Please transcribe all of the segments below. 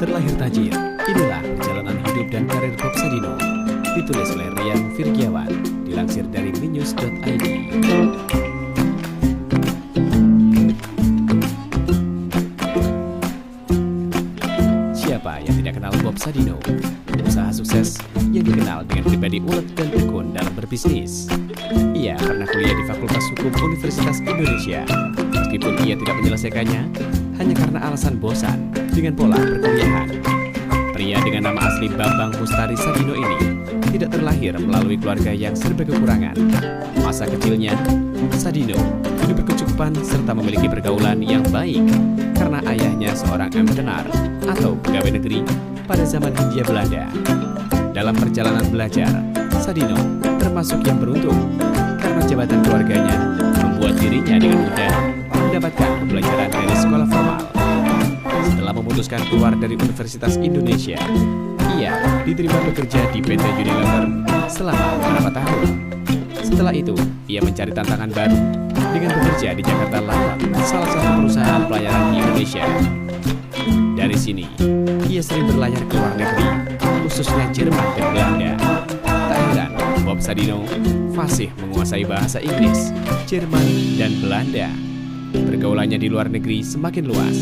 Terlahir tajir, inilah perjalanan hidup dan karir Bob Sadino. Ditulis oleh Rian Virgiawan, dilansir dari minnews.id. Siapa yang tidak kenal Bob Sadino? Usaha sukses yang dikenal dengan pribadi ulet dan tekun dalam berbisnis. Ia pernah kuliah di Fakultas Hukum Universitas Indonesia. Meskipun ia tidak menyelesaikannya, hanya karena alasan bosan dengan pola perkuliahan. Pria dengan nama asli Bambang Mustari Sadino ini tidak terlahir melalui keluarga yang serba kekurangan. Masa kecilnya, Sadino hidup berkecukupan serta memiliki pergaulan yang baik karena ayahnya seorang ambtenar atau pegawai negeri pada zaman Hindia Belanda. Dalam perjalanan belajar, Sadino termasuk yang beruntung karena jabatan keluarganya membuat dirinya dengan mudah mendapatkan pembelajaran dari sekolah formal. Setelah memutuskan keluar dari Universitas Indonesia, ia diterima bekerja di PT Unilever selama beberapa tahun. Setelah itu, ia mencari tantangan baru dengan bekerja di Jakarta Lion, salah satu perusahaan pelayaran di Indonesia. Dari sini, ia sering berlayar ke luar negeri, khususnya Jerman dan Belanda. Tak heran, Bob Sadino fasih menguasai bahasa Inggris, Jerman, dan Belanda. Pergaulannya di luar negeri semakin luas.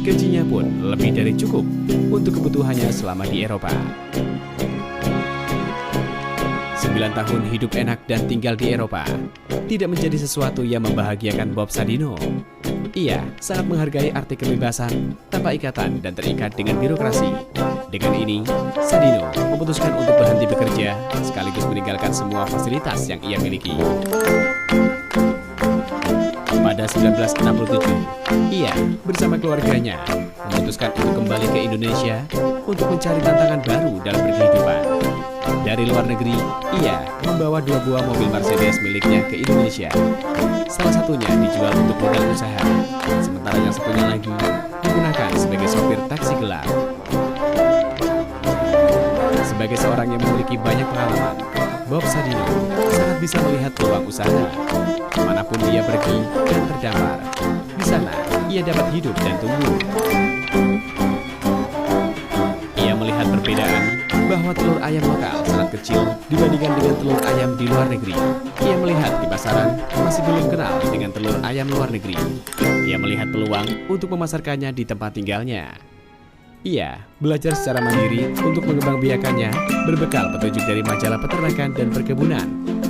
Gajinya pun lebih dari cukup untuk kebutuhannya selama di Eropa. 9 tahun hidup enak dan tinggal di Eropa tidak menjadi sesuatu yang membahagiakan Bob Sadino. Ia sangat menghargai arti kebebasan tanpa ikatan dan terikat dengan birokrasi. Dengan ini, Sadino memutuskan untuk berhenti bekerja sekaligus meninggalkan semua fasilitas yang ia miliki. Pada 1967, ia bersama keluarganya memutuskan untuk kembali ke Indonesia untuk mencari tantangan baru dalam berkehidupan. Dari luar negeri, ia membawa 2 buah mobil Mercedes miliknya ke Indonesia. Salah satunya dijual untuk modal usaha, sementara yang satunya lagi digunakan sebagai sopir taksi gelap. Sebagai seorang yang memiliki banyak pengalaman, Bob Sadino sangat bisa melihat peluang usaha. Kemanapun dia pergi dan terdampar, di sana ia dapat hidup dan tumbuh. Ia melihat perbedaan bahwa telur ayam lokal sangat kecil dibandingkan dengan telur ayam di luar negeri. Ia melihat di pasaran masih belum kenal dengan telur ayam luar negeri. Ia melihat peluang untuk memasarkannya di tempat tinggalnya. Ia belajar secara mandiri untuk mengembangbiakannya berbekal petunjuk dari majalah peternakan dan perkebunan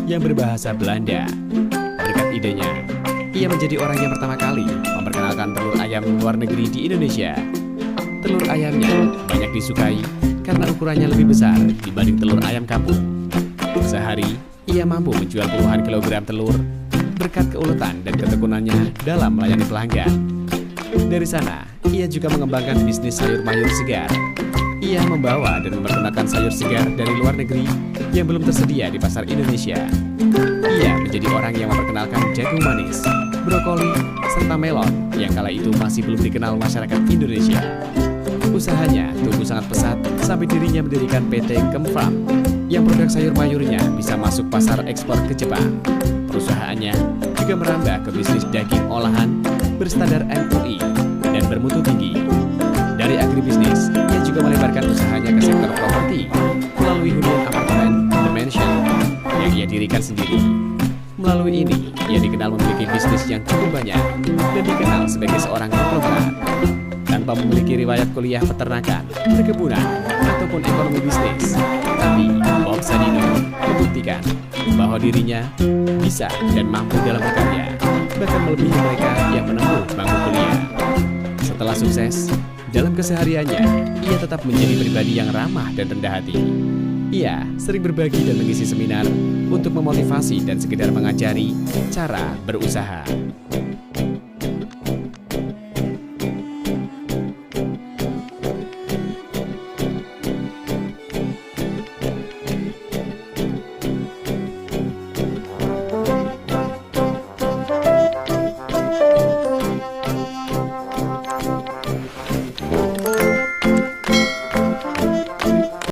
yang berbahasa Belanda. Berkat idenya, ia menjadi orang yang pertama kali memperkenalkan telur ayam luar negeri di Indonesia. Telur ayamnya banyak disukai karena ukurannya lebih besar dibanding telur ayam kampung. Sehari, ia mampu menjual puluhan kilogram telur berkat keuletan dan ketekunannya dalam melayani pelanggan. Dari sana, ia juga mengembangkan bisnis sayur mayur segar. Ia membawa dan memperkenalkan sayur segar dari luar negeri yang belum tersedia di pasar Indonesia. Ia menjadi orang yang memperkenalkan jagung manis, brokoli, serta melon yang kala itu masih belum dikenal masyarakat Indonesia. Usahanya tumbuh sangat pesat sampai dirinya mendirikan PT Kemfarm yang produk sayur mayurnya bisa masuk pasar ekspor ke Jepang. Perusahaannya juga merambah ke bisnis daging olahan berstandar MUI dan bermutu tinggi. Dari agribisnis, ia juga melebarkan usahanya ke sektor properti melalui hunian apartemen The Mansion yang ia dirikan sendiri. Melalui ini, ia dikenal memiliki bisnis yang cukup banyak dan dikenal sebagai seorang konglomerat. Tanpa memiliki riwayat kuliah peternakan, perkebunan, ataupun ekonomi bisnis, tapi Bob Sadino membuktikan bahwa dirinya bisa dan mampu dalam berkarya, bahkan melebihi mereka yang menempuh bangku kuliah. Setelah sukses, dalam kesehariannya, ia tetap menjadi pribadi yang ramah dan rendah hati. Ia sering berbagi dan mengisi seminar untuk memotivasi dan sekedar mengajari cara berusaha.